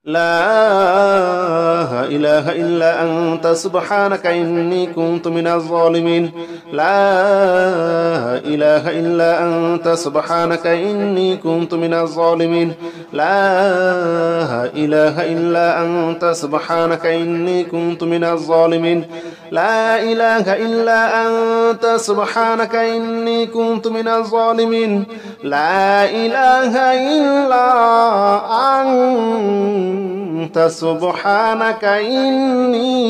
لا إله إلا أنت سبحانك إني كنت من الظالمين لا إله إلا أنت سبحانك إني كنت من الظالمين لا إله إلا أنت سبحانك إني كنت من الظالمين لا إله إلا أنت سبحانك إني كنت من الظالمين لا إله إلا أنت سبحانك إني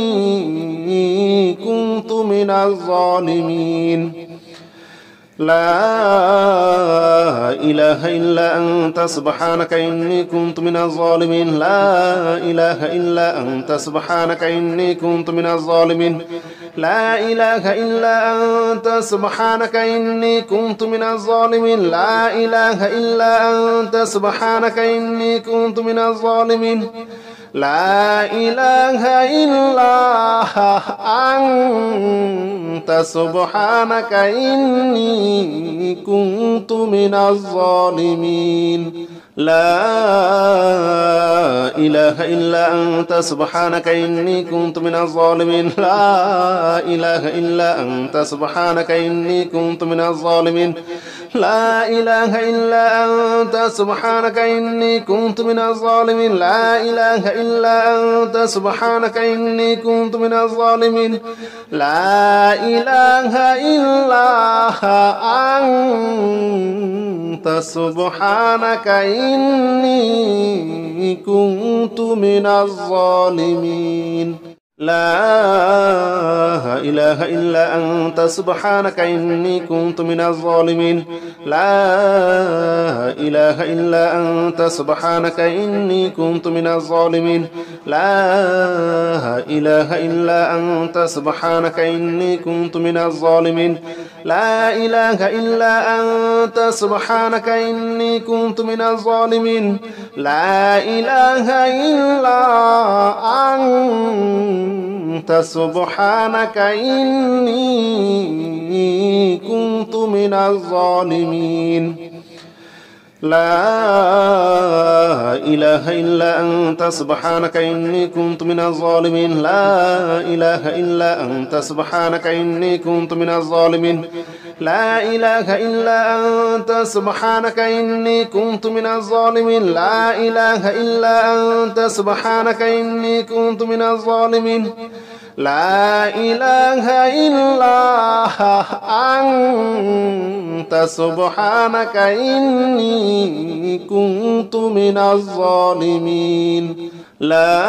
كنت من الظالمين لا إله إلا أنت سبحانك إني كنت من الظالمين لا إله إلا أنت سبحانك إني كنت من الظالمين لا إله إلا أنت سبحانك إني كنت من الظالمين لا إله إلا أنت سبحانك إني كنت من الظالمين لا إله إلا أنت سبحانك إني كنت من الظالمين لا إله إلا أنت سبحانك إني كنت من الظالمين لا إله إلا أنت سبحانك إني كنت من الظالمين لا إله إلا أنت سبحانك إني كنت من الظالمين لا إله إلا أنت سبحانك إني كنت من الظالمين لا إله إلا أنت سبحانك إني كنت من الظالمين لا إله إلا أنت سبحانك إني كنت من الظالمين لا إله إلا أنت سبحانك إني كنت من الظالمين لا إله إلا أنت سبحانك إني كنت من الظالمين لا إله إلا أنت سبحانك إني كنت من الظالمين لا إله إلا أنت سبحانك إني كنت من الظالمين لا إله إلا أنت سبحانك إني كنت من الظالمين لا إله إلا أنت سبحانك إني كنت من الظالمين لا إله إلا أنت سبحانك إني كنت من الظالمين لا إله إلا أنت سبحانك إني كنت من الظالمين لا إله إلا أنت سبحانك إني كنت من الظالمين لا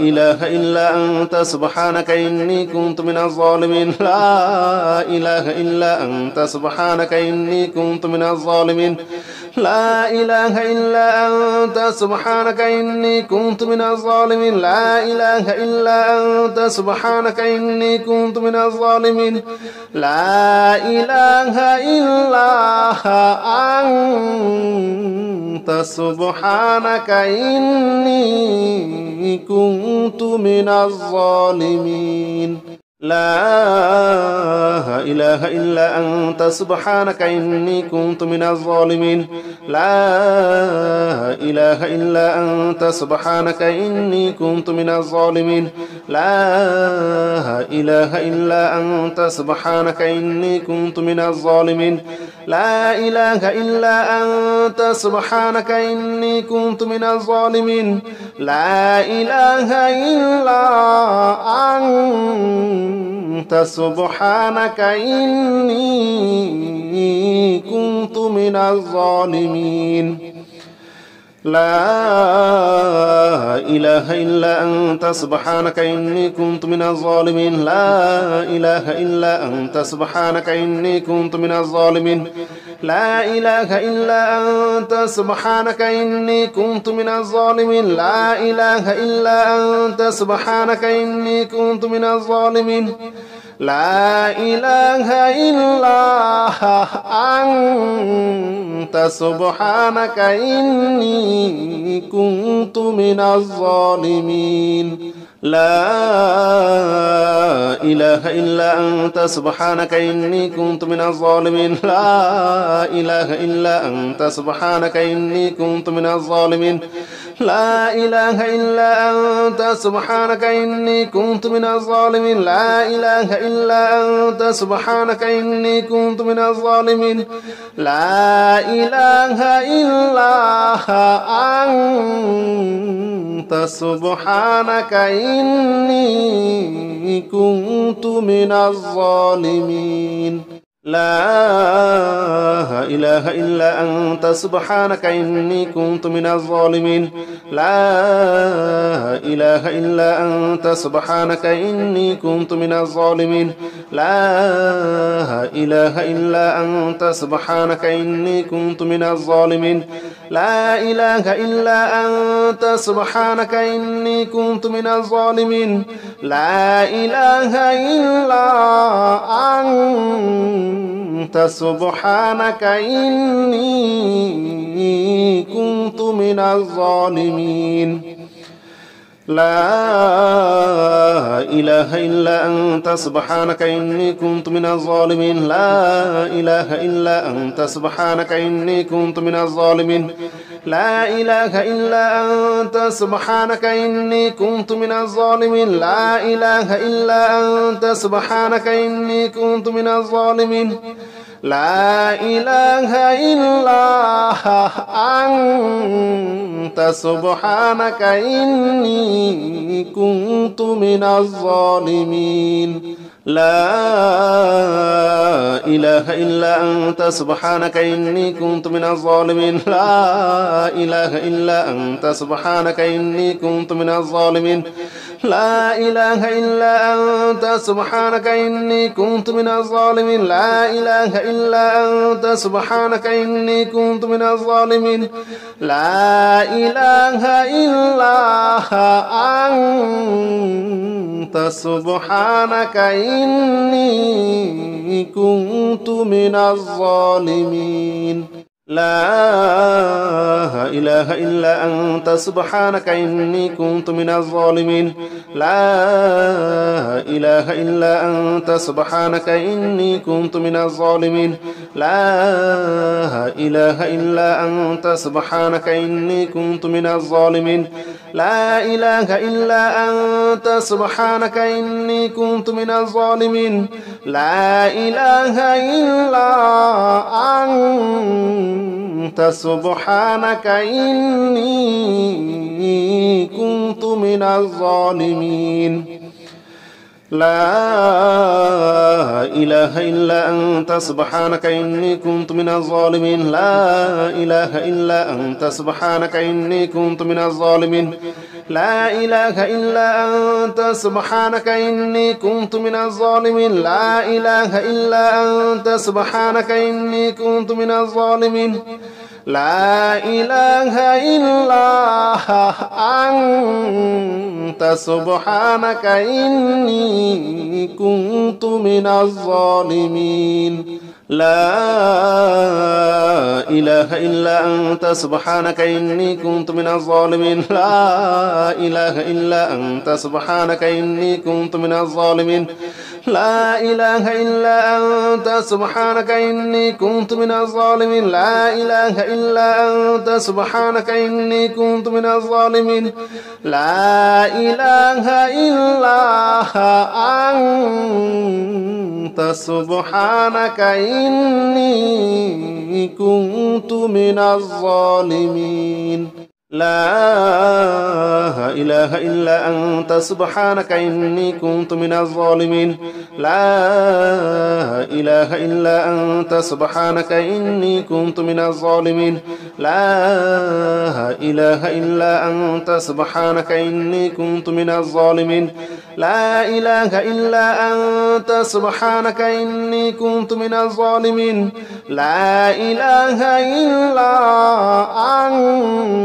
إله إلا أنت سبحانك إني كنت من الظالمين لا إله إلا أنت سبحانك إني كنت من الظالمين لا إله إلا أنت سبحانك إني كنت من الظالمين لا إله إلا أنت سبحانك إني كنت من الظالمين لا إله إلا أنت سبحانك إني كنت من الظالمين لا إله إلا أنت سبحانك إني كنت من الظالمين لا إله إلا أنت سبحانك إني كنت من الظالمين لا إله إلا أنت سبحانك إني كنت من الظالمين لا إله إلا أنت سبحانك إني كنت من الظالمين لا إله إلا أنت سبحانك إني كنت من الظالمين لا إله إلا أنت سبحانك إني كنت من الظالمين لا إله إلا أنت سبحانك إني كنت من الظالمين لا إله إلا أنت سبحانك إني كنت من الظالمين لا إله إلا أنت سبحانك إني كنت من الظالمين لا إله إلا أنت سبحانك إني كنت من الظالمين لا إله إلا أنت سبحانك إني كنت من الظالمين لا إله إلا أنت سبحانك إني كنت من الظالمين لا إله إلا أنت سبحانك إني كنت من الظالمين لا إله إلا أنت سبحانك إني كنت من الظالمين لا إله إلا أنت سبحانك إني كنت من الظالمين لا إله إلا أنت سبحانك إني كنت من الظالمين لا إله إلا أنت سبحانك إني كنت من الظالمين لا إله إلا أنت سبحانك إني كنت من الظالمين لا إله إلا أنت سبحانك إني كنت من الظالمين لا إله إلا أنت سبحانك إني كنت من الظالمين لا إله إلا أنت سبحانك إني كنت من الظالمين لا إله إلا أنت سبحانك إني كنت من الظالمين لا إله إلا أنت سبحانك إني كنت من الظالمين لا إله إلا أنت سبحانك إني كنت من الظالمين لا إله إلا أنت سبحانك إني كنت من الظالمين لا إله إلا أنت سبحانك إني كنت من الظالمين لا إله إلا أنت سبحانك إني كنت من الظالمين لا إله إلا أنت سبحانك إني كنت من الظالمين لا إله إلا أنت سبحانك إني كنت من الظالمين لا إله إلا أنت سبحانك إني كنت من الظالمين لا إله إلا أنت سبحانك إني كنت من الظالمين لا إله إلا أنت سبحانك إني كنت من الظالمين لا إله إلا أنت سبحانك إني كنت من الظالمين لا إله إلا أنت سبحانك إني كنت من الظالمين لا إله إلا أنت سبحانك إني كنت من الظالمين لا إله إلا أنت سبحانك إني كنت من الظالمين لا إله إلا أنت سبحانك إني كنت من الظالمين لا إله إلا أنت سبحانك إني كنت من الظالمين لا إله إلا أنت سبحانك إني كنت من الظالمين لا إله إلا أنت سبحانك إني كنت من الظالمين لا إله إلا أنت سبحانك إني كنت من الظالمين لا إله إلا أنت سبحانك إني كنت من الظالمين لا إله إلا أنت سبحانك إني كنت من الظالمين لا إله إلا أنت سبحانك إني كنت من الظالمين لا إله إلا أنت سبحانك إني كنت من الظالمين لا إله إلا أنت سبحانك إني كنت من الظالمين لا إله إلا أنت سبحانك إني كنت من الظالمين لا إله إلا أنت سبحانك إني كنت من الظالمين لا إله إلا أنت سبحانك إني كنت من الظالمين لا إله إلا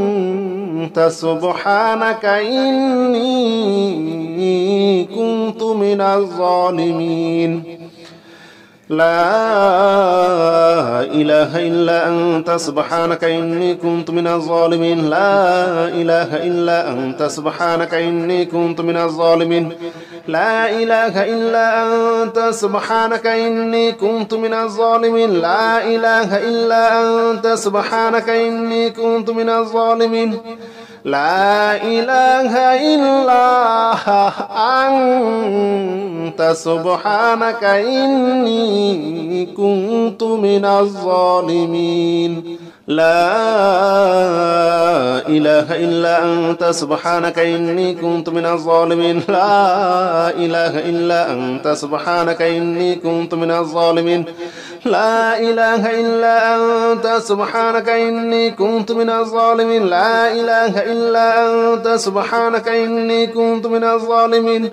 أنت سبحانك إني كنت من الظالمين لا إله إلا أنت سبحانك إني كنت من الظالمين لا إله إلا أنت سبحانك إني كنت من الظالمين لا إله إلا أنت سبحانك إني كنت من الظالمين لا إله إلا أنت سبحانك إني كنت من الظالمين لا إله إلا أنت سبحانك إني كنت من الظالمين لا إله إلا أنت سبحانك إني كنت من الظالمين لا إله إلا أنت سبحانك إني كنت من الظالمين لا إله إلا أنت سبحانك إني كنت من الظالمين لا إله إلا أنت سبحانك إني كنت من الظالمين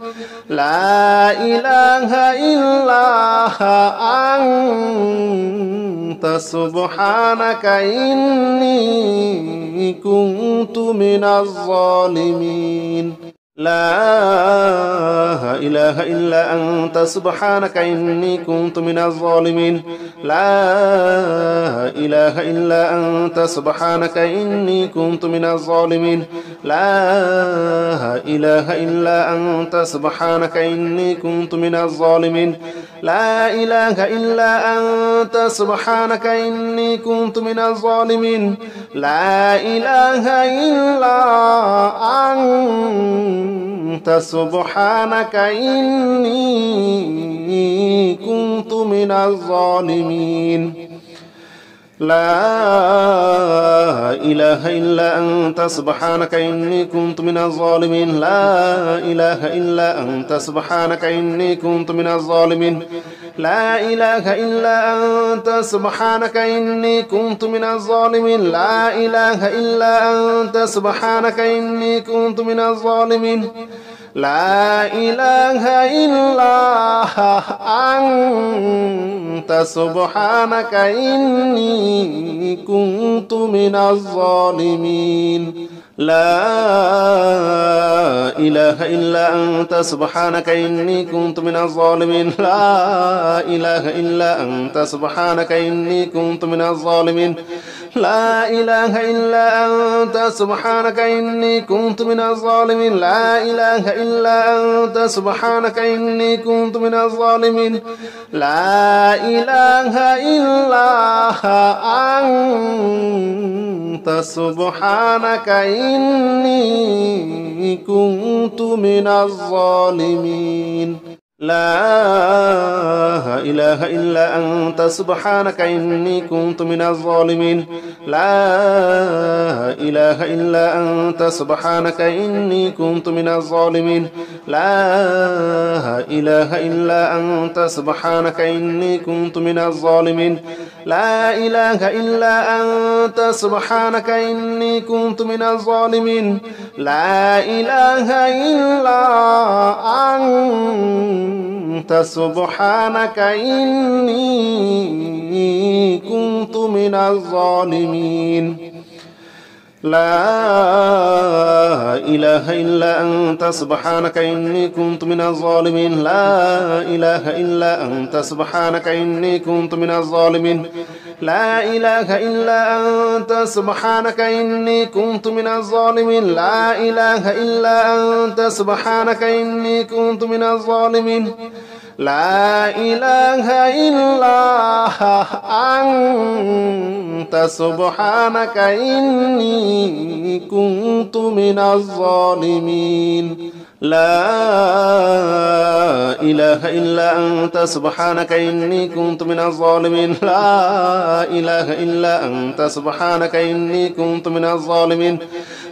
لا إله إلا أنت سبحانك إني كنت من الظالمين لا إله إلا أنت سبحانك إني كنت من الظالمين لا إله إلا أنت سبحانك إني كنت من الظالمين لا إله إلا أنت سبحانك إني كنت من الظالمين لا إله إلا أنت سبحانك إني كنت من الظالمين لا إله إلا أنت سبحانك إني كنت من الظالمين لا إله إلا أنت سبحانك إني كنت من الظالمين لا إله إلا أنت سبحانك إني كنت من الظالمين لا إله إلا أنت سبحانك إني كنت من الظالمين لا إله إلا أنت سبحانك إني كنت من الظالمين لا إله إلا أنت سبحانك إني كنت من الظالمين لا إله إلا أنت سبحانك إني كنت من الظالمين لا إله إلا أنت سبحانك إني كنت من الظالمين لا إله إلا أنت سبحانك إني كنت من الظالمين لا إله إلا أنت سبحانك إني كنت من الظالمين لا إله إلا أنت سبحانك إني كنت من الظالمين لا إله إلا أنت سبحانك إني كنت من الظالمين لا إله إلا أنت سبحانك إني كنت من الظالمين لا إله إلا أنت سبحانك إني كنت من الظالمين لا إله إلا أنت سبحانك إني كنت من الظالمين لا إله إلا أنت سبحانك إني كنت من الظالمين لا إله إلا أنت سبحانك إني كنت من الظالمين لا إله إلا أنت سبحانك إني كنت من الظالمين لا إله إلا أنت سبحانك إني كنت من الظالمين لا إله إلا أنت سبحانك إني كنت من الظالمين لا إله إلا أنت سبحانك إني كنت من الظالمين لا إله إلا أنت سبحانك إني كنت من الظالمين لا إله إلا أنت سبحانك إني كنت من الظالمين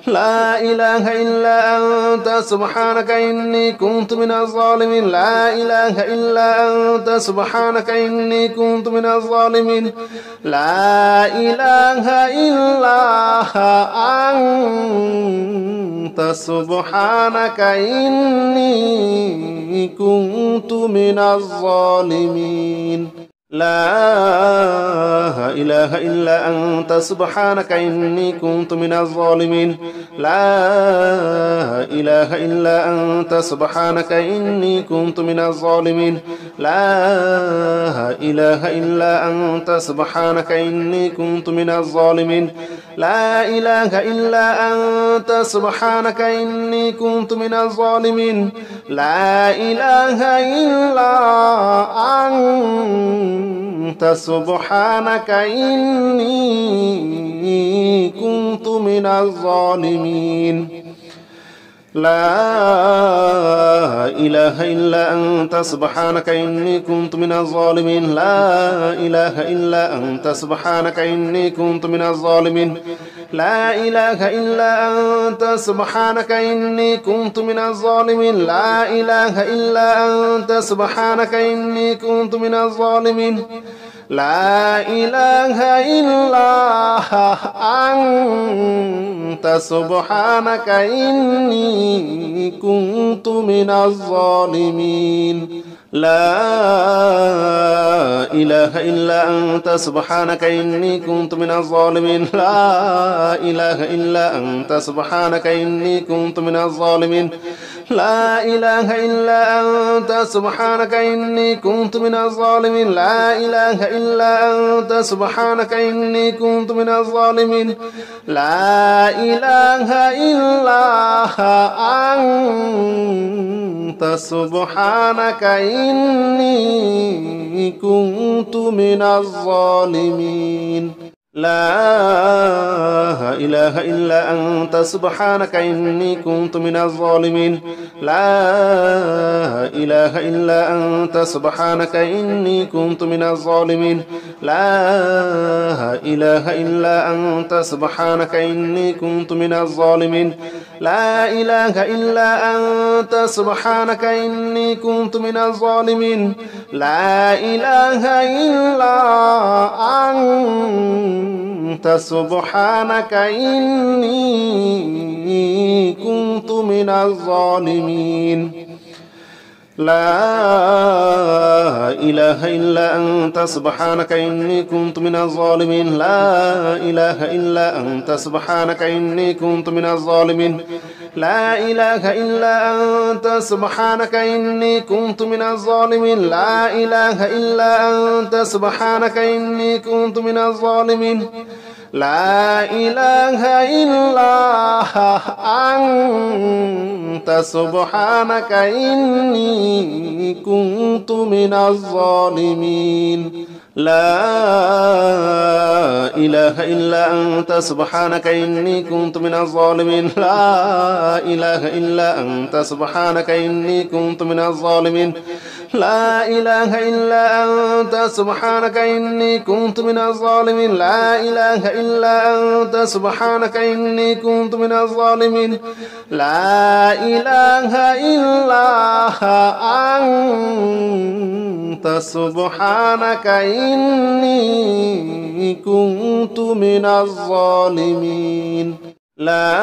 لا إله إلا أنت سبحانك إني كنت من الظالمين لا إله إلا أنت سبحانك إني كنت من الظالمين لا إله إلا أنت سبحانك إني كنت من الظالمين لا إله إلا أنت سبحانك إني كنت من الظالمين لا إله إلا أنت سبحانك إني كنت من الظالمين لا إله إلا أنت سبحانك إني كنت من الظالمين لا إله إلا أنت سبحانك إني كنت من الظالمين لا إله إلا أنت سبحانك إني كنت من الظالمين لا إله إلا أنت سبحانك إني كنت من الظالمين لا إله إلا أنت سبحانك إني كنت من الظالمين لا إله إلا أنت سبحانك إني كنت من الظالمين لا إله إلا أنت سبحانك إني كنت من الظالمين لا إله إلا أنت سبحانك إني كنت من الظالمين لا إله إلا أنت سبحانك إني كنت من الظالمين لا إله إلا أنت سبحانك إني كنت من الظالمين لا إله إلا أنت سبحانك إني كنت من الظالمين لا إله إلا أنت سبحانك إني كنت من الظالمين لا إله إلا أنت سبحانك إني كنت من الظالمين لا إله إلا أنت سبحانك إني كنت من الظالمين لا إله إلا أنت سبحانك إني كنت من الظالمين لا إله إلا أنت سبحانك إني كنت من الظالمين لا إله إلا أنت سبحانك إني كنت من الظالمين لا إله إلا أنت سبحانك إني كنت من الظالمين لا إله إلا أنت سبحانك إني كنت من الظالمين لا إله إلا أنت سبحانك إني كنت من الظالمين لا إله إلا أنت سبحانك إني كنت من الظالمين لا إله إلا أنت سبحانك إني كنت من الظالمين لا إله إلا أنت سبحانك إني كنت من الظالمين لا إله إلا أنت سبحانك إني كنت من الظالمين لا إله إلا أنت سبحانك إني كنت من الظالمين لا إله إلا أنت سبحانك إني كنت من الظالمين لا إله إلا أنت سبحانك إني كنت من الظالمين لا إله إلا أنت سبحانك إني كنت من الظالمين لا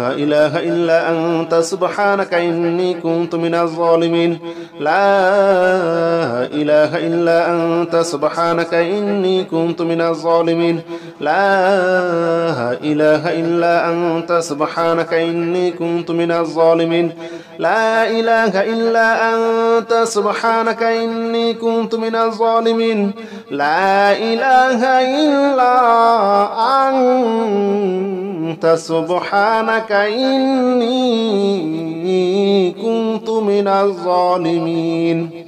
إله إلا أنت سبحانك إني كنت من الظالمين لا إله إلا أنت سبحانك إني كنت من الظالمين لا إله إلا أنت سبحانك إني كنت من الظالمين لا إله إلا أنت سبحانك إني كنت من الظالمين لا إله إلا أنت سبحانك إني كنت من الظالمين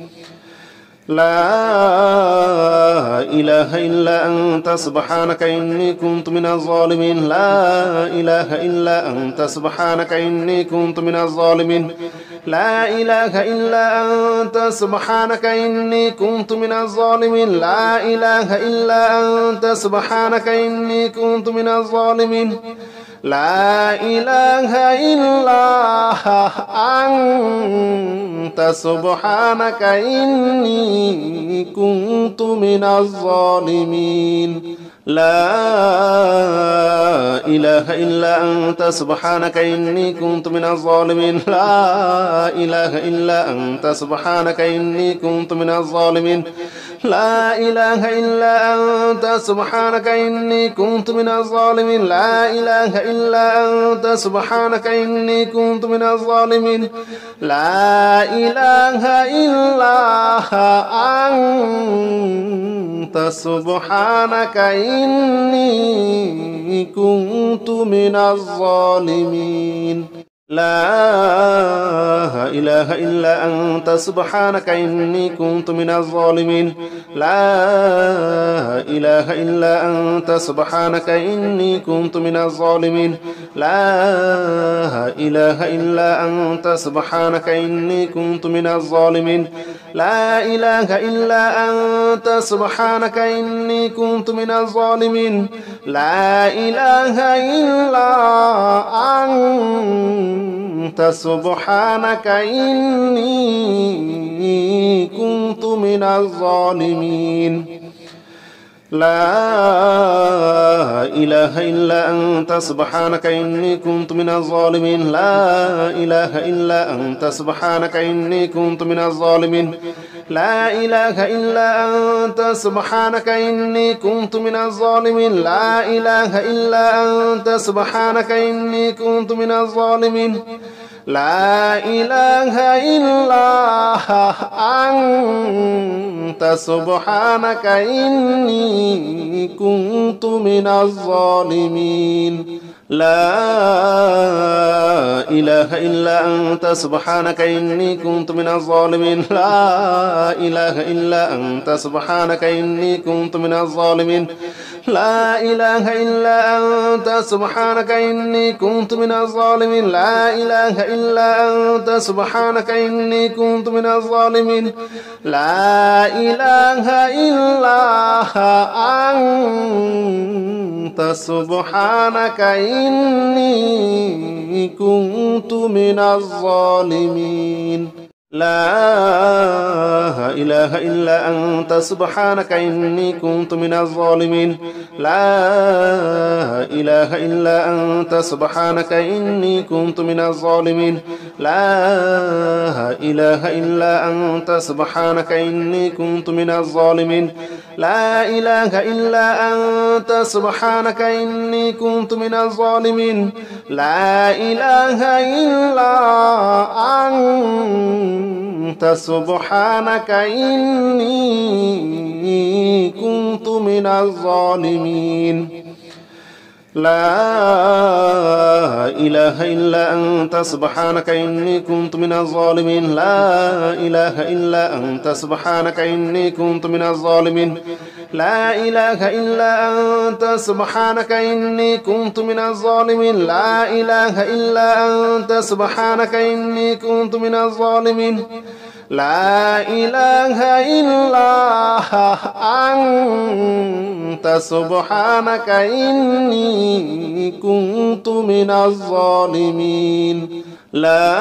لا إله إلا أنت سبحانك إني كنت من الظالمين لا إله إلا أنت سبحانك إني كنت من الظالمين لا إله إلا أنت سبحانك إني كنت من الظالمين لا إله إلا أنت سبحانك إني كنت من الظالمين لا إله إلا أنت سبحانك إني كنت من الظالمين لا إله إلا أنت سبحانك إني كنت من الظالمين لا إله إلا أنت سبحانك إني كنت من الظالمين لا إله إلا أنت سبحانك إني كنت من الظالمين لا إله إلا أنت سبحانك إني كنت من الظالمين لا إله إلا أنت سبحانك إني كنت من الظالمين لا إله إلا أنت سبحانك إني كنت من الظالمين لا إله إلا أنت سبحانك إني كنت من الظالمين لا إله إلا أنت سبحانك إني كنت من الظالمين لا إله إلا أنت سبحانك إني كنت من الظالمين لا إله إلا أنت سبحانك إني كنت من الظالمين لا إله إلا أنت سبحانك إني كنت من الظالمين لا إله إلا أنت سبحانك إني كنت من الظالمين لا إله إلا أنت سبحانك إني كنت من الظالمين لا إله إلا أنت سبحانك إني كنت من الظالمين لا إله إلا أنت سبحانك إني كنت من الظالمين لا إله إلا أنت سبحانك إني كنت من الظالمين لا إله إلا أنت سبحانك إني كنت من الظالمين لا إله إلا أنت سبحانك إني كنت من الظالمين لا إله إلا أنت سبحانك إني كنت من الظالمين لا إله إلا أنت سبحانك إني كنت من الظالمين لا إله إلا أنت سبحانك إني كنت من الظالمين لا إله إلا أنت سبحانك إني كنت من الظالمين لا إله إلا أنت سبحانك إني كنت من الظالمين لا إله إلا أنت سبحانك إني كنت من الظالمين لا إله إلا أنت سبحانك إني كنت من الظالمين لا إله إلا أنت سبحانك إني كنت من الظالمين لا إله إلا أنت سبحانك إني كنت من الظالمين لا إله إلا أنت سبحانك إني كنت من الظالمين لا إله إلا أنت سبحانك إني كنت من الظالمين لا إله إلا أنت سبحانك إني كنت من الظالمين لا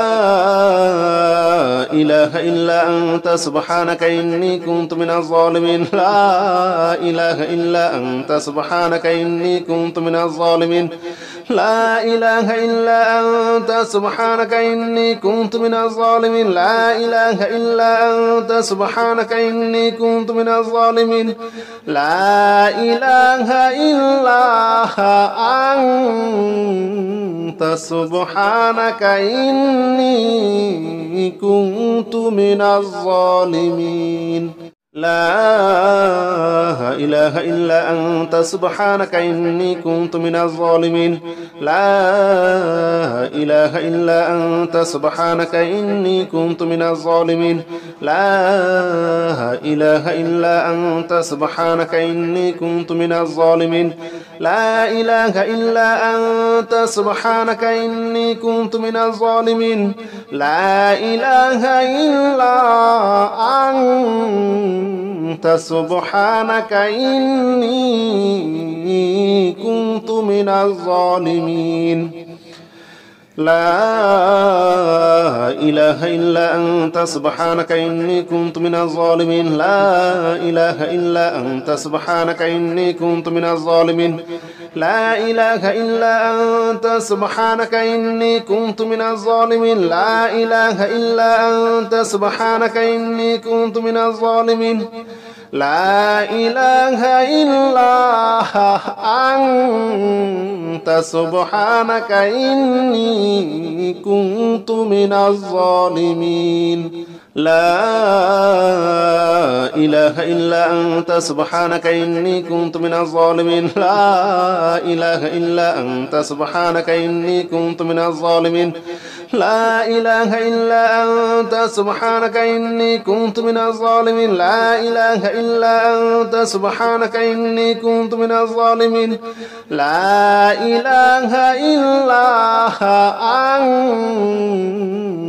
إله إلا أنت سبحانك إني كنت من الظالمين لا إله إلا أنت سبحانك إني كنت من الظالمين لا إله إلا أنت سبحانك إني كنت من الظالمين لا إله إلا أنت سبحانك إني كنت من الظالمين لا إله إلا أنت سبحانك إني كنت من الظالمين لا إله إلا أنت سبحانك إني كنت من الظالمين لا إله إلا أنت سبحانك إني كنت من الظالمين لا إله إلا أنت سبحانك إني كنت من الظالمين لا إله إلا أنت سبحانك إني كنت من الظالمين لا إله إلا أنت سبحانك إني كنت من الظالمين لا إله إلا أنت سبحانك إني كنت من الظالمين لا إله إلا أنت سبحانك إني كنت من الظالمين لا إله إلا أنت سبحانك إني كنت من الظالمين لا إله إلا أنت سبحانك إني كنت من الظالمين لا إله إلا أنت سبحانك إني كنت من الظالمين لا إله إلا أنت سبحانك إني كنت من الظالمين لا إله إلا أنت سبحانك إني كنت من الظالمين لا إله إلا أنت سبحانك إني كنت من الظالمين لا إله إلا أنت سبحانك إني كنت من الظالمين لا إله إلا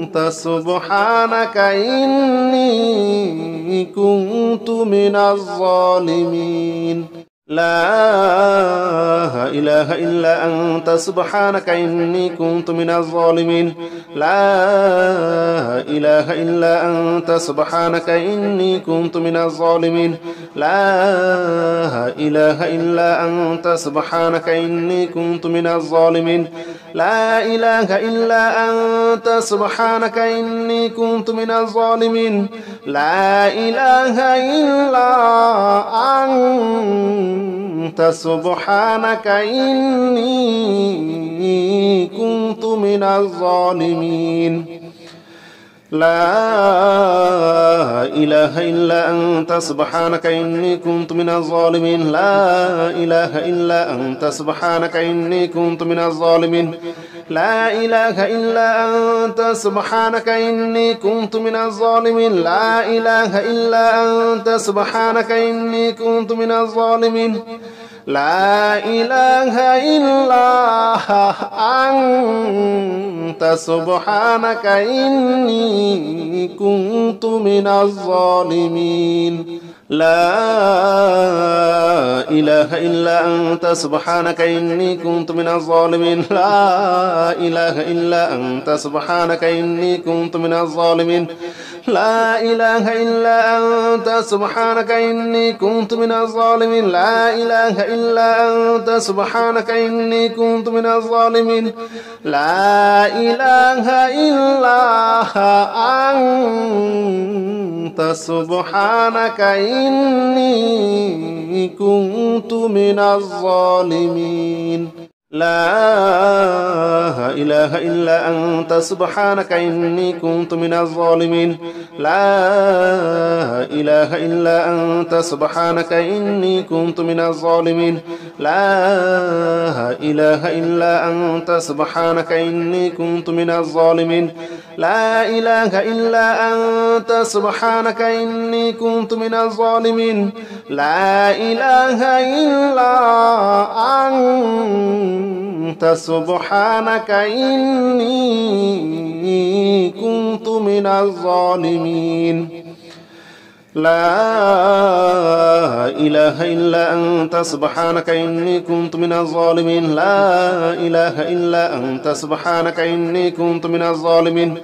أنت سبحانك إني كنت من الظالمين لا إله إلا أنت سبحانك إني كنت من الظالمين لا إله إلا أنت سبحانك إني كنت من الظالمين لا إله إلا أنت سبحانك إني كنت من الظالمين لا إله إلا أنت سبحانك إني كنت من الظالمين لا إله إلا أنت سبحانك إني كنت من الظالمين لا إله إلا أنت سبحانك إني كنت من الظالمين لا إله إلا أنت سبحانك إني كنت من الظالمين لا إله إلا أنت سبحانك إني كنت من الظالمين لا إله إلا أنت سبحانك إني كنت من الظالمين لا إله إلا أنت سبحانك إني كنت من الظالمين لا إله إلا أنت سبحانك إني كنت من الظالمين لا إله إلا أنت سبحانك إني كنت من الظالمين لا إله إلا أنت سبحانك إني كنت من الظالمين لا إله إلا أنت سبحانك إني كنت من الظالمين لا إله إلا أنت سبحانك إني كنت من الظالمين لا إله إلا أنت سبحانك إني كنت من الظالمين لا إله إلا أنت سبحانك إني كنت من الظالمين لا إله إلا أنت سبحانك إني كنت من الظالمين لا إله إلا أنت سبحانك إني كنت من الظالمين لا إله إلا أنت سبحانك إني كنت من الظالمين لا إله إلا أنت سبحانك إني كنت من الظالمين لا إله إلا أنت سبحانك إني كنت من الظالمين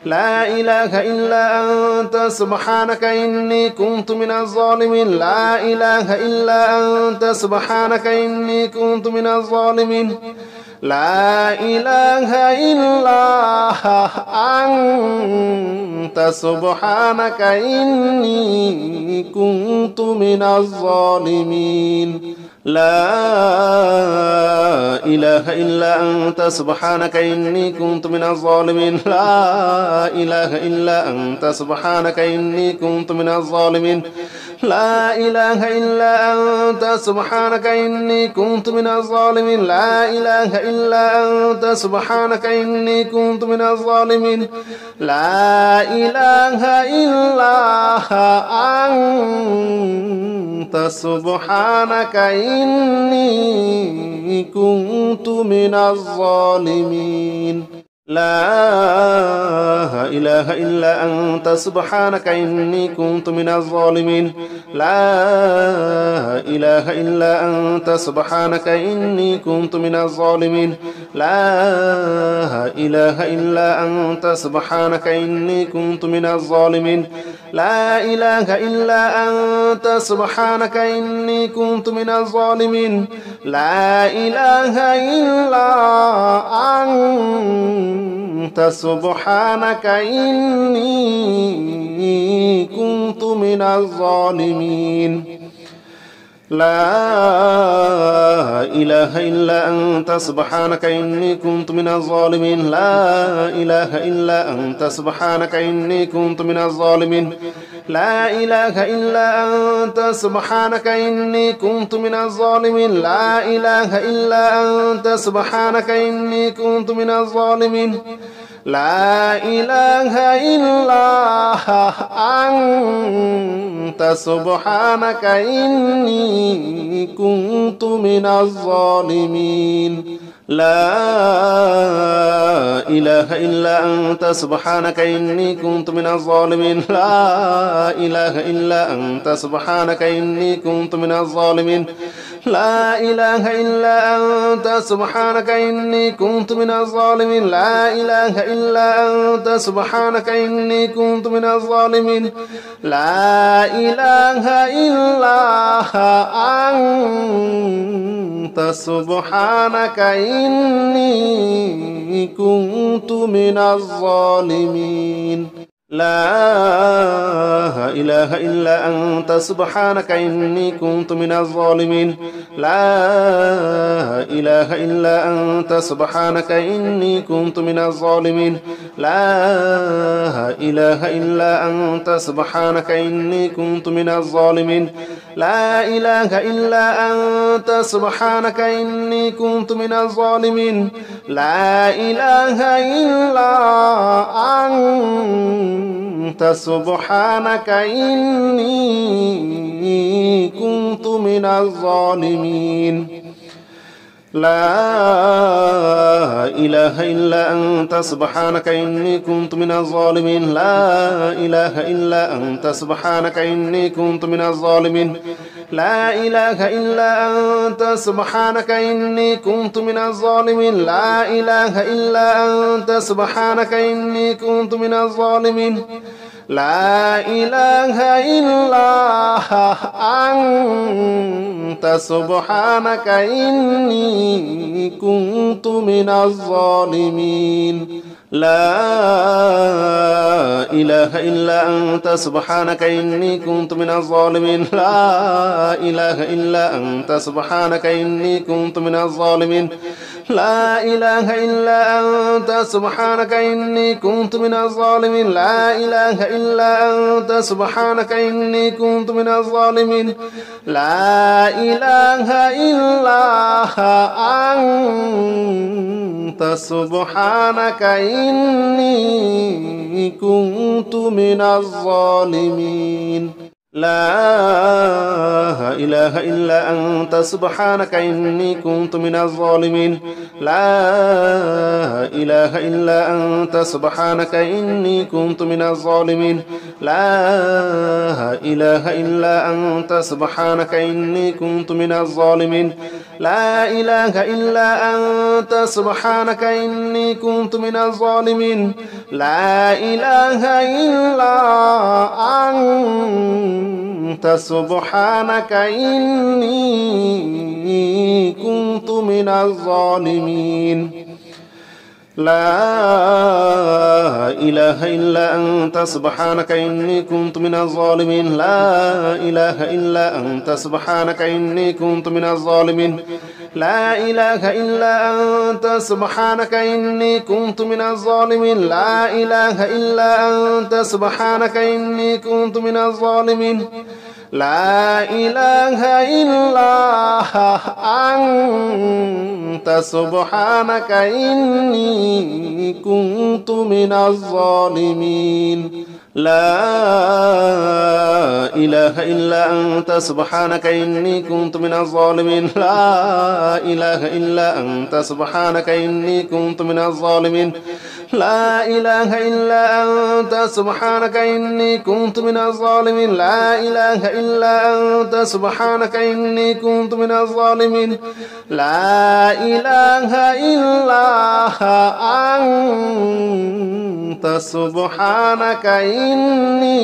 لا إله إلا أنت سبحانك إني كنت من الظالمين لا إله إلا أنت سبحانك إني كنت من الظالمين لا إله إلا أنت سبحانك إني كنت من الظالمين لا إله إلا أنت سبحانك إني كنت من الظالمين لا إله إلا أنت سبحانك إني كنت من الظالمين لا إله إلا أنت سبحانك إني كنت من الظالمين لا إله إلا أنت سبحانك إني كنت من الظالمين لا إله إلا أنت سبحانك إني كنت من الظالمين لا إله إلا أنت سبحانك إني كنت من الظالمين لا إله إلا أنت سبحانك إني كنت من الظالمين لا إله إلا أنت سبحانك إني كنت من الظالمين لا إله إلا أنت سبحانك إني كنت من الظالمين لا إله إلا أنت سبحانك إني كنت من الظالمين لا إله إلا أنت سبحانك إني كنت من الظالمين لا إله إلا أنت سبحانك إني كنت من الظالمين لا إله إلا أنت سبحانك إني كنت من الظالمين لا إله إلا أنت سبحانك إني كنت من الظالمين لا إله إلا أنت سبحانك إني كنت من الظالمين لا إله إلا أنت سبحانك إني كنت من الظالمين لا إله إلا أنت سبحانك إني كنت من الظالمين لا إله إلا أنت سبحانك إني كنت من الظالمين لا إله إلا أنت سبحانك إني كنت من الظالمين لا إله إلا أنت سبحانك إني كنت من الظالمين لا إله إلا أنت سبحانك إني كنت من الظالمين لا إله إلا أنت سبحانك إني كنت من الظالمين لا إله إلا أنت سبحانك إني كنت من الظالمين لا إله إلا أنت سبحانك إني كنت من الظالمين لا إله إلا أنت سبحانك إني كنت من الظالمين لا إله إلا أنت سبحانك إني كنت من الظالمين لا إله إلا أنت سبحانك إني كنت من الظالمين لا إله إلا أنت سبحانك إني كنت من الظالمين لا إله إلا أنت سبحانك إني كنت من الظالمين لا إله إلا أنت سبحانك إني كنت من الظالمين لا إله إلا أنت سبحانك إني كنت من الظالمين لا إله إلا أنت سبحانك إني كنت من الظالمين لا إله إلا أنت سبحانك إني كنت من الظالمين لا إله إلا أنت سبحانك إني كنت من الظالمين لا إله إلا أنت سبحانك إني كنت من الظالمين لا إله إلا أنت سبحانك إني كنت من الظالمين لا إله إلا أنت سبحانك إني كنت من الظالمين لا إله إلا أنت سبحانك إني كنت من الظالمين لا إله إلا أنت سبحانك إني كنت من الظالمين لا إله إلا أنت سبحانك إني كنت من الظالمين لا إله إلا أنت سبحانك إني كنت من الظالمين لا إله إلا أنت سبحانك إني كنت من الظالمين لا إله إلا أنت سبحانك إني كنت من الظالمين لا إله إلا أنت سبحانك إني كنت من الظالمين لا إله إلا أنت سبحانك إني كنت من الظالمين لا إله إلا أنت سبحانك إني كنت من الظالمين لا إله إلا أنت سبحانك إني كنت من الظالمين لا إله إلا أنت سبحانك إني كنت من الظالمين لا إله إلا أنت سبحانك إني كنت من الظالمين لا إله إلا أنت سبحانك إني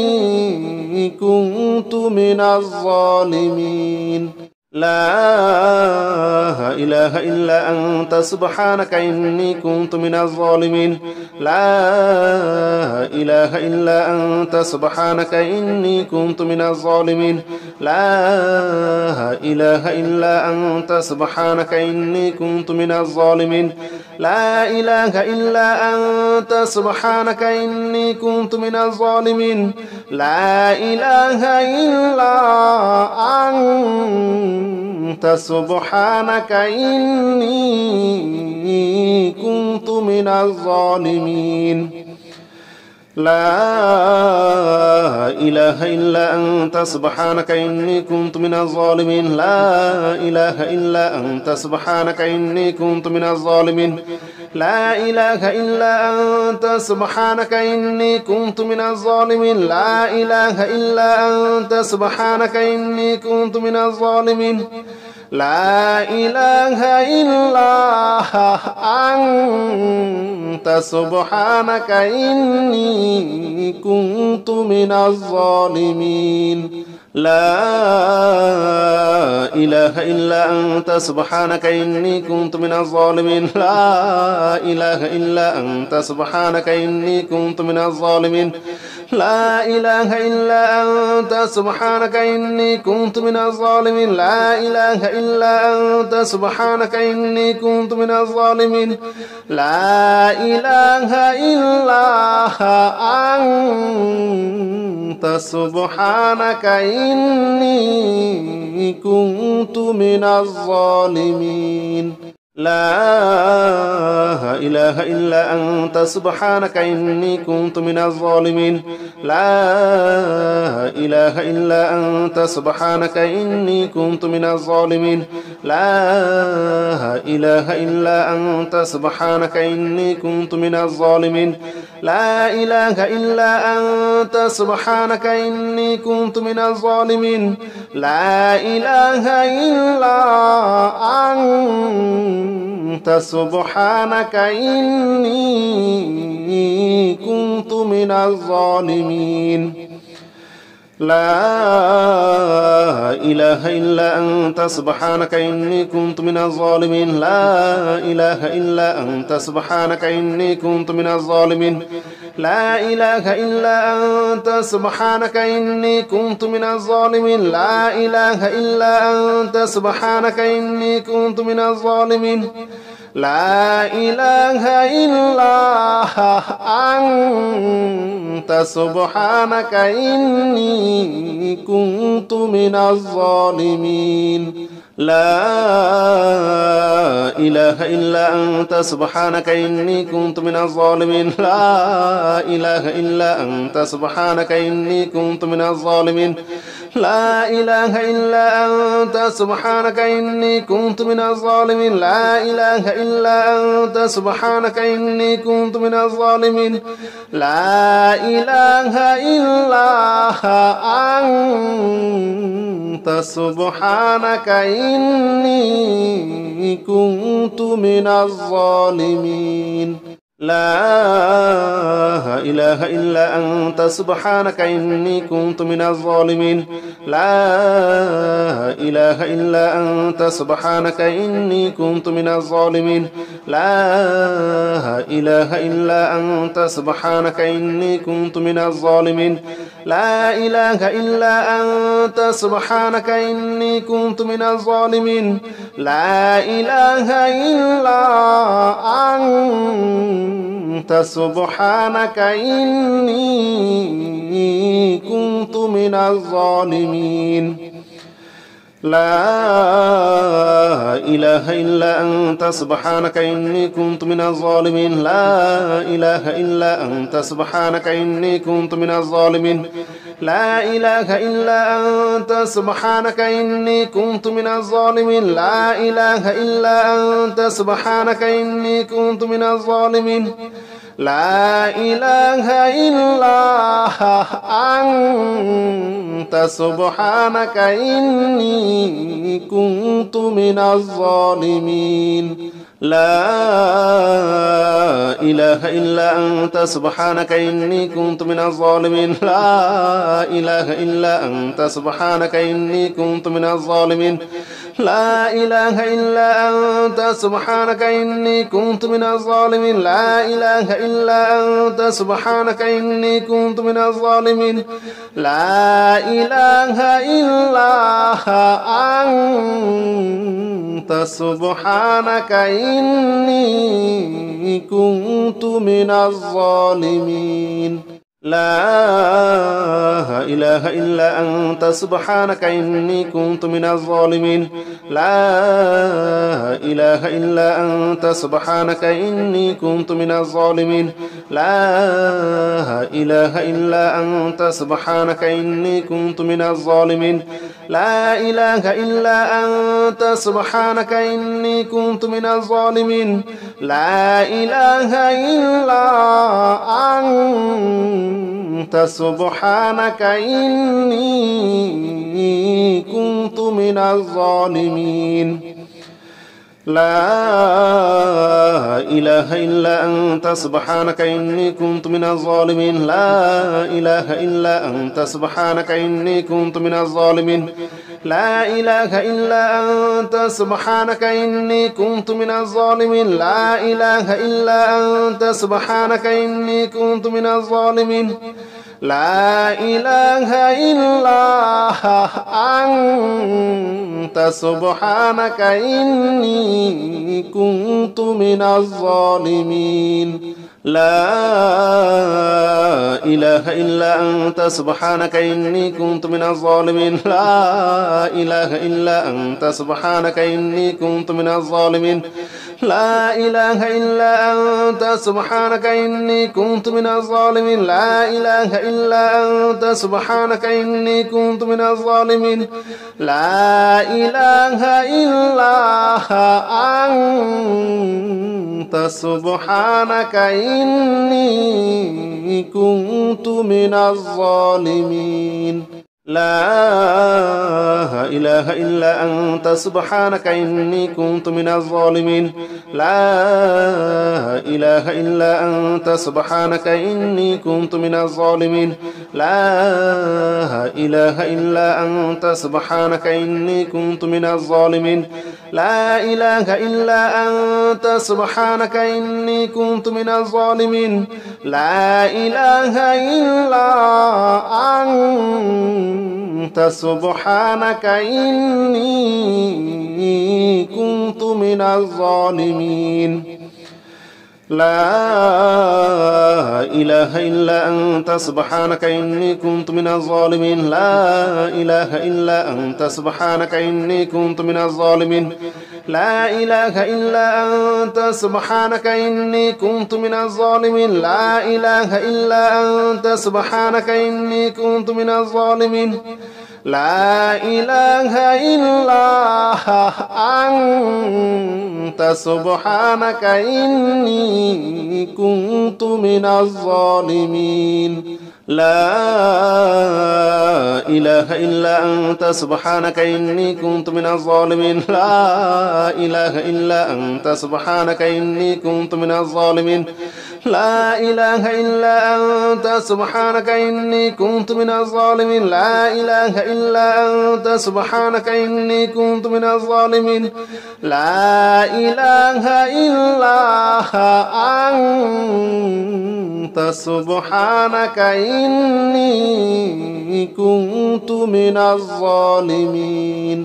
كنت من الظالمين لا إله إلا أنت سبحانك إني كنت من الظالمين لا إله إلا أنت سبحانك إني كنت من الظالمين لا إله إلا أنت سبحانك إني كنت من الظالمين لا إله إلا أنت سبحانك إني كنت من الظالمين لا إله إلا أنت سبحانك إني كنت من الظالمين لا إله إلا أنت سبحانك إني كنت من الظالمين لا إله إلا أنت سبحانك إني كنت من الظالمين لا إله إلا أنت سبحانك إني كنت من الظالمين لا إله إلا أنت سبحانك إني كنت من الظالمين لا إله إلا أنت سبحانك إني كنت من الظالمين لا إله إلا أنت سبحانك إني كنت من الظالمين لا إله إلا أنت سبحانك إني كنت من الظالمين لا إله إلا أنت سبحانك إني كنت من الظالمين لا إله إلا أنت سبحانك إني كنت من الظالمين لا إله إلا أنت سبحانك إني كنت من الظالمين لا إله إلا أنت سبحانك إني كنت من الظالمين لا إله إلا أنت سبحانك إني كنت من الظالمين لا إله إلا أنت سبحانك إني كنت من الظالمين لا إله إلا أنت سبحانك إني كنت من الظالمين لا إله إلا أنت سبحانك إني كنت من الظالمين لا إله إلا أنت سبحانك إني كنت من الظالمين لا إله إلا أنت سبحانك إني كنت من الظالمين لا إله إلا أنت سبحانك إني كنت من الظالمين لا إله إلا أنت سبحانك إني كنت من الظالمين لا إله إلا أنت سبحانك إني كنت من الظالمين لا إله إلا أنت سبحانك إني كنت من الظالمين لا إله إلا أنت سبحانك إني كنت من الظالمين لا إله إلا أنت سبحانك إني كنت من الظالمين لا إله إلا أنت سبحانك إني كنت من الظالمين لا إله إلا أنت سبحانك إني كنت من الظالمين لا إله إلا أنت سبحانك إني كنت من الظالمين لا إله إلا أنت سبحانك إني كنت من الظالمين لا إله إلا أنت سبحانك إني كنت من الظالمين لا إله إلا أنت سبحانك إني كنت من الظالمين لا إله إلا أنت سبحانك إني كنت من الظالمين لا إله إلا أنت سبحانك إني كنت من الظالمين لا إله إلا أنت سبحانك إني كنت من الظالمين لا إله إلا أنت سبحانك إني كنت من الظالمين لا إله إلا أنت سبحانك إني كنت من الظالمين لا إله إلا أنت سبحانك إني كنت من الظالمين لا إله إلا أنت سبحانك إني كنت من الظالمين لا إله إلا أنت سبحانك إني كنت من الظالمين لا إله إلا أنت سبحانك إني كنت من الظالمين لا إله إلا أنت سبحانك إني كنت من الظالمين لا إله إلا أنت سبحانك إني كنت من الظالمين لا إله إلا أنت سبحانك إني كنت من الظالمين لا إله إلا أنت سبحانك إني كنت من الظالمين لا إله إلا أنت سبحانك إني كنت من الظالمين لا إله إلا أنت سبحانك إني كنت من الظالمين لا إله إلا أنت سبحانك إني كنت من الظالمين لا إله إلا أنت سبحانك إني كنت من الظالمين لا إله إلا أنت سبحانك إني كنت من الظالمين لا إله إلا أنت سبحانك إني كنت من الظالمين لا إله إلا أنت سبحانك إني كنت من الظالمين لا إله إلا أنت سبحانك إني كنت من الظالمين لا إله إلا أنت سبحانك إني كنت من الظالمين لا إله إلا أنت سبحانك إني كنت من الظالمين لا إله إلا أنت سبحانك إني كنت من الظالمين لا إله إلا أنت سبحانك إني كنت من الظالمين لا إله إلا أنت سبحانك إني كنت من الظالمين لا إله إلا أنت سبحانك إني كنت من الظالمين لا إله إلا أنت سبحانك إني كنت من الظالمين لا إله إلا أنت سبحانك إني كنت من الظالمين لا إله إلا أنت سبحانك إني كنت من الظالمين لا إله إلا أنت سبحانك إني كنت من الظالمين لا إله إلا أنت سبحانك إني كنت من الظالمين لا إله إلا أنت سبحانك إني كنت من الظالمين لا إله إلا أنت سبحانك إني كنت من الظالمين لا إله إلا أنت سبحانك إني كنت من الظالمين لا إله إلا أنت سبحانك إني كنت من الظالمين لا إله إلا أنت سبحانك إني كنت من الظالمين لا إله إلا أنت سبحانك إني كنت من الظالمين لا إله إلا أنت سبحانك إني كنت من الظالمين لا إله إلا أنت سبحانك إني كنت من الظالمين لا إله إلا أنت سبحانك إني كنت من الظالمين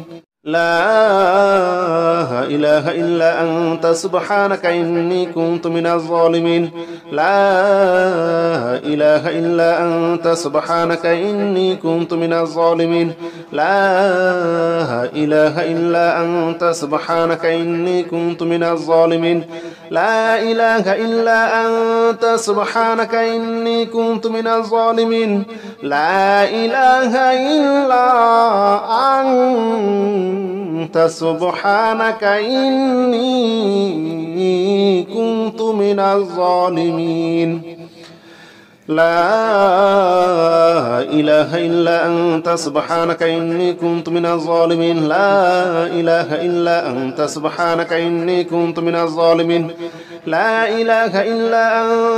لا إله إلا أنت سبحانك إني كنت من الظالمين لا إله إلا أنت سبحانك إني كنت من الظالمين لا إله إلا أنت سبحانك إني كنت من الظالمين لا إله إلا أنت سبحانك إني كنت من الظالمين لا إله إلا أنت سبحانك إني كنت من الظالمين لا إله إلا أنت سبحانك إني كنت من الظالمين لا إله إلا أنت سبحانك إني كنت من الظالمين لا إله إلا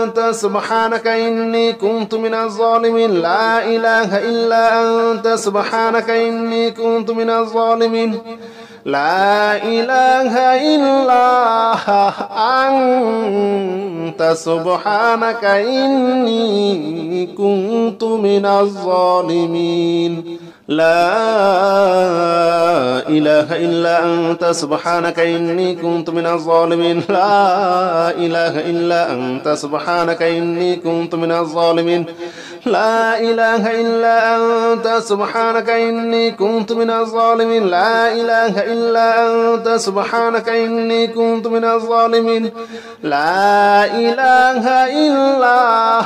أنت سبحانك إني كنت من الظالمين لا إله إلا أنت سبحانك إني كنت من الظالمين لا إله إلا أنت سبحانك إني كنت من الظالمين لا إله إلا أنت سبحانك إني كنت من الظالمين لا إله إلا أنت سبحانك إني كنت من الظالمين لا إله إلا أنت سبحانك إني كنت من الظالمين لا إله إلا أنت سبحانك إني كنت من الظالمين لا إله إلا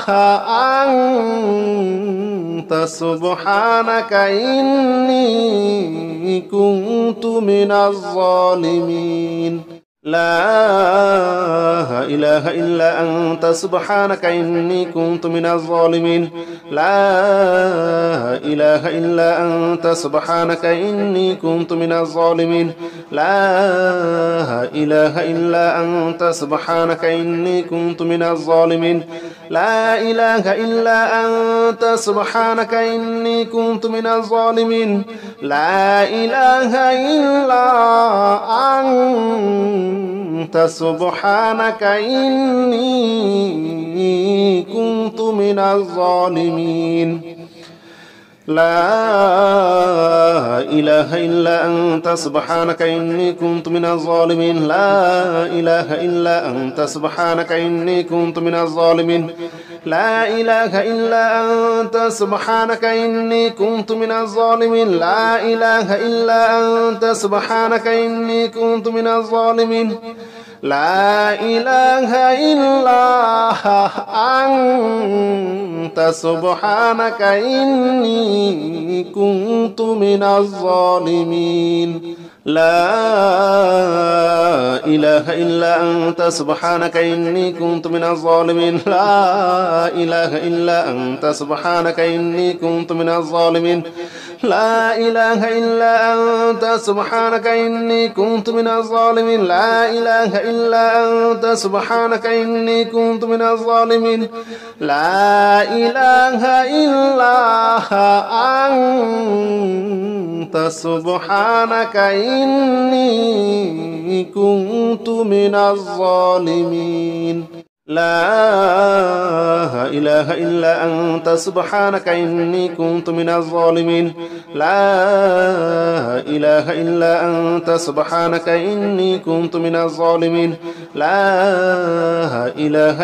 أنت سبحانك إني كنت من الظالمين لا إله إلا أنت سبحانك إني كنت من الظالمين لا إله إلا أنت سبحانك إني كنت من الظالمين لا إله إلا أنت سبحانك إني كنت من الظالمين لا إله إلا أنت سبحانك إني كنت من الظالمين لا إله إلا أنت سبحانك إني كنت من الظالمين لا إله إلا أنت سبحانك إني كنت من الظالمين لا إله إلا أنت سبحانك إني كنت من الظالمين لا إله إلا أنت سبحانك إني كنت من الظالمين لا إله إلا أنت سبحانك إني كنت من الظالمين لا إله إلا أنت سبحانك إني كنت من الظالمين لا إله إلا أنت سبحانك إني كنت من الظالمين لا إله إلا أنت سبحانك إني كنت من الظالمين لا إله إلا أنت سبحانك إني كنت من الظالمين لا إله إلا أنت سبحانك إني كنت من الظالمين لا إله إلا أنت سبحانك إني كنت من الظالمين لا إله إلا أنت سبحانك إني كنت من الظالمين لا إله إلا أنت سبحانك إني كنت من الظالمين لا إله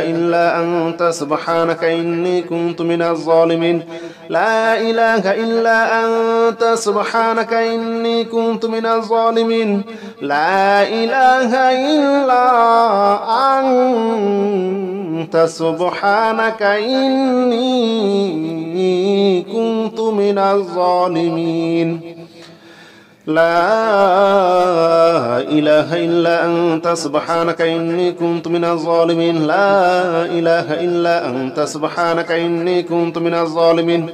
إلا أنت سبحانك إني كنت من الظالمين لا إله إلا أنت سبحانك إني كنت من الظالمين لا إله إلا أنت سبحانك إني كنت من الظالمين لا إله إلا أنت سبحانك إني كنت من الظالمين لا إله إلا أنت سبحانك إني كنت من الظالمين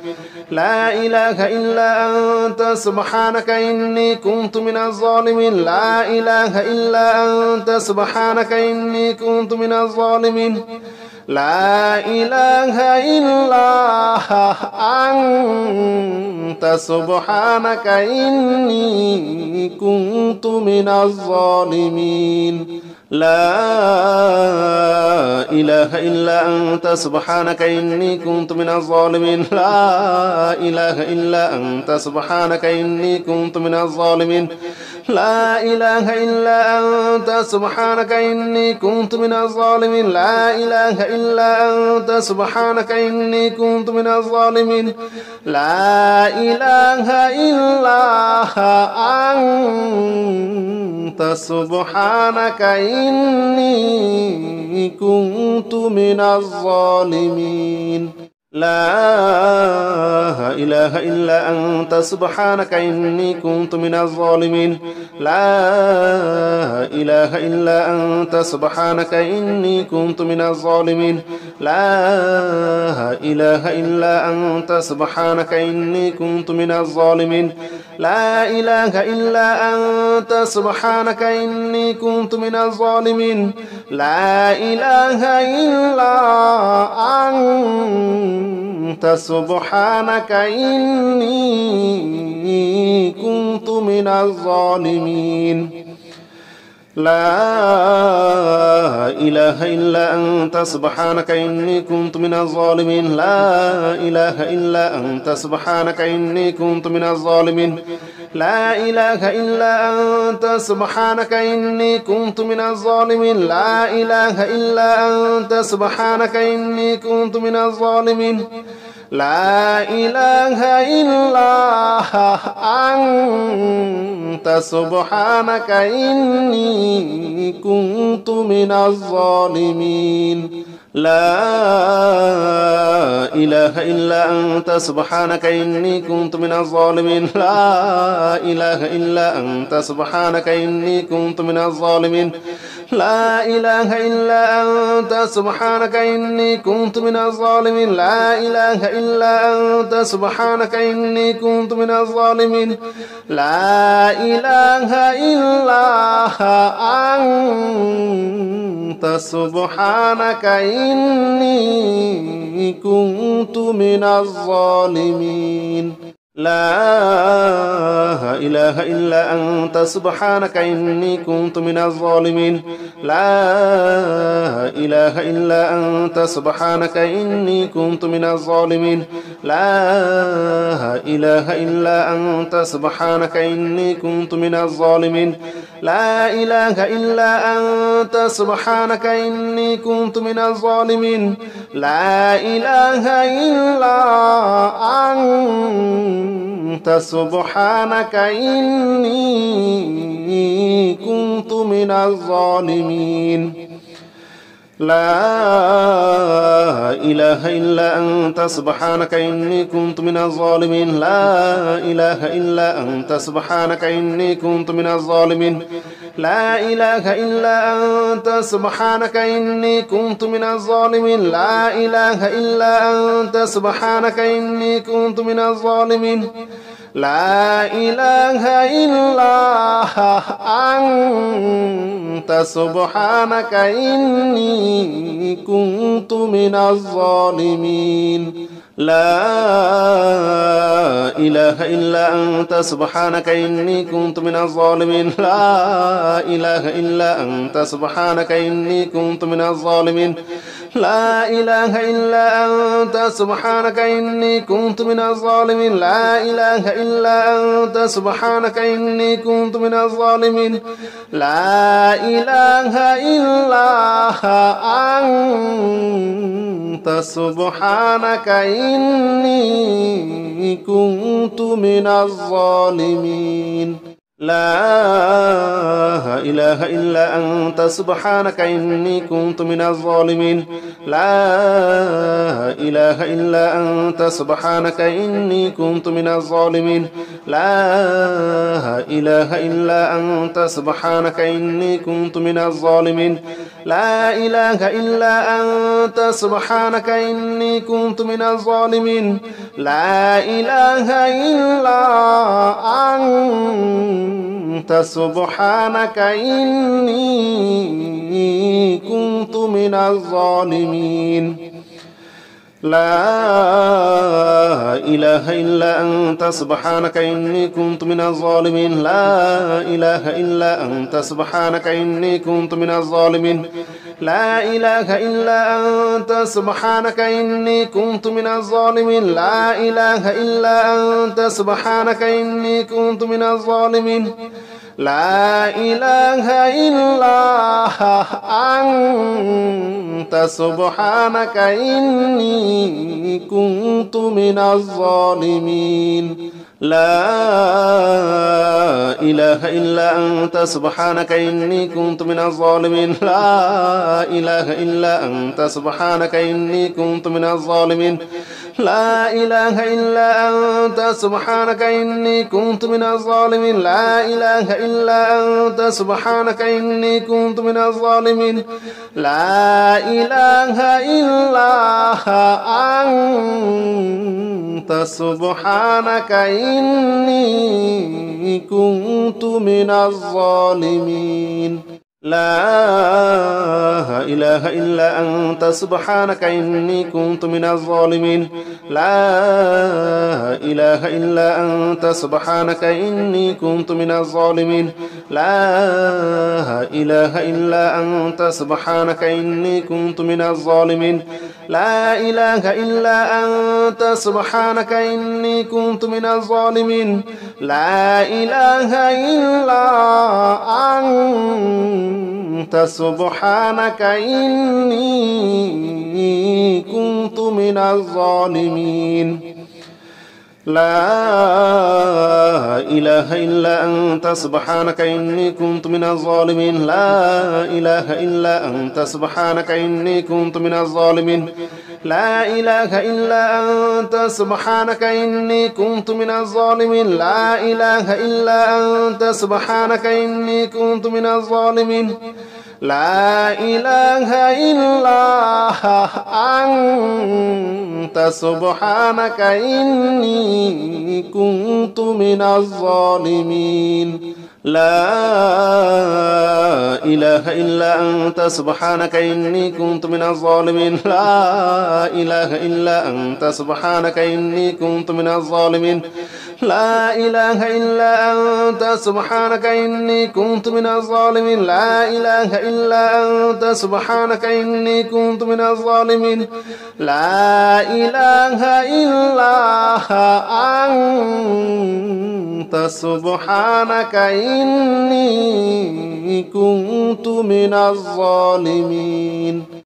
لا إله إلا أنت سبحانك إني كنت من الظالمين لا إله إلا أنت سبحانك إني كنت من الظالمين لا إله إلا أنت سبحانك إني كنت من الظالمين لا إله إلا أنت سبحانك إني كنت من الظالمين لا إله إلا أنت سبحانك إني كنت من الظالمين لا إله إلا أنت سبحانك إني كنت من الظالمين لا إله إلا أنت سبحانك إني كنت من الظالمين لا إله إلا أنت سبحانك إني كنت من الظالمين لا إله إلا أنت سبحانك إني كنت من الظالمين لا إله إلا أنت سبحانك إني كنت من الظالمين لا إله إلا أنت سبحانك إني كنت من الظالمين لا إله إلا أنت سبحانك إني كنت من الظالمين لا إله إلا أنت أنت سبحانك إني كنت من الظالمين لا إله إلا أنت سبحانك إني كنت من الظالمين لا إله إلا أنت سبحانك إني كنت من الظالمين لا إله إلا أنت سبحانك إني كنت من الظالمين لا إله إلا أنت سبحانك إني كنت من الظالمين لا إله إلا أنت سبحانك إني كنت من الظالمين لا إله إلا أنت سبحانك إني كنت من الظالمين لا إله إلا أنت سبحانك إني كنت من الظالمين لا إله إلا أنت سبحانك إني كنت من الظالمين لا إله إلا أنت سبحانك إني كنت من الظالمين لا إله إلا أنت سبحانك إني كنت من الظالمين لا إله إلا أنت سبحانك إني كنت من الظالمين لا إله إلا أنت سبحانك إني كنت من الظالمين لا إله إلا أنت سبحانك إني كنت من الظالمين لا إله إلا أنت سبحانك إني كنت من الظالمين لا إله إلا أنت سبحانك إني كنت من الظالمين لا إله إلا أنت سبحانك إني كنت من الظالمين لا إله إلا أنت سبحانك إني كنت من الظالمين لا إله إلا أنت سبحانك إني كنت من الظالمين لا إله إلا أنت سبحانك إني كنت من الظالمين لا إله إلا أنت سبحانك إني كنت من الظالمين لا إله إلا أنت سبحانك إني كنت من الظالمين لا إله إلا أنت سبحانك إني كنت من الظالمين لا إله إلا أنت سبحانك إني كنت من الظالمين لا إله إلا أنت سبحانك إني كنت من الظالمين لا إله إلا أنت سبحانك إني كنت من الظالمين لا إله إلا أنت سبحانك إني كنت من الظالمين لا إله إلا أنت سبحانك إني كنت من الظالمين لا إله إلا أنت سبحانك إني كنت من الظالمين لا إله إلا أنت سبحانك إني كنت من الظالمين لا إله إلا أنت سبحانك إني كنت من الظالمين لا إله إلا أنت سبحانك إني كنت من الظالمين لا إله إلا أنت سبحانك إني كنت من الظالمين لا إله إلا أنت سبحانك إني كنت من الظالمين لا إله إلا أنت سبحانك إني كنت من الظالمين لا إله إلا أنت سبحانك إني كنت من الظالمين لا إله إلا أنت سبحانك إني كنت من الظالمين لا إله إلا أنت سبحانك إني كنت من الظالمين لا إله إلا أنت سبحانك إني كنت من الظالمين لا إله إلا أنت سبحانك إني كنت من الظالمين لا إله إلا أنت سبحانك إني كنت من الظالمين لا إله إلا أنت سبحانك إني كنت من الظالمين لا إله إلا أنت سبحانك إني كنت من الظالمين لا إله إلا أنت سبحانك إني كنت من الظالمين لا إله إلا أنت سبحانك إني كنت من الظالمين لا إله إلا أنت سبحانك إني كنت من الظالمين لا إله إلا أنت سبحانك إني كنت من الظالمين لا إله إلا أنت سبحانك إني كنت من الظالمين لا إله إلا أنت سبحانك إني كنت من الظالمين لا إله إلا أنت سبحانك إني كنت من الظالمين لا إله إلا أنت سبحانك إني كنت من الظالمين لا إله إلا أنت سبحانك إني كنت من الظالمين لا إله إلا أنت سبحانك إني كنت من الظالمين لا إله إلا أنت سبحانك إني كنت من الظالمين لا إله إلا أنت سبحانك إني كنت من الظالمين لا إله إلا أنت سبحانك إني كنت من الظالمين.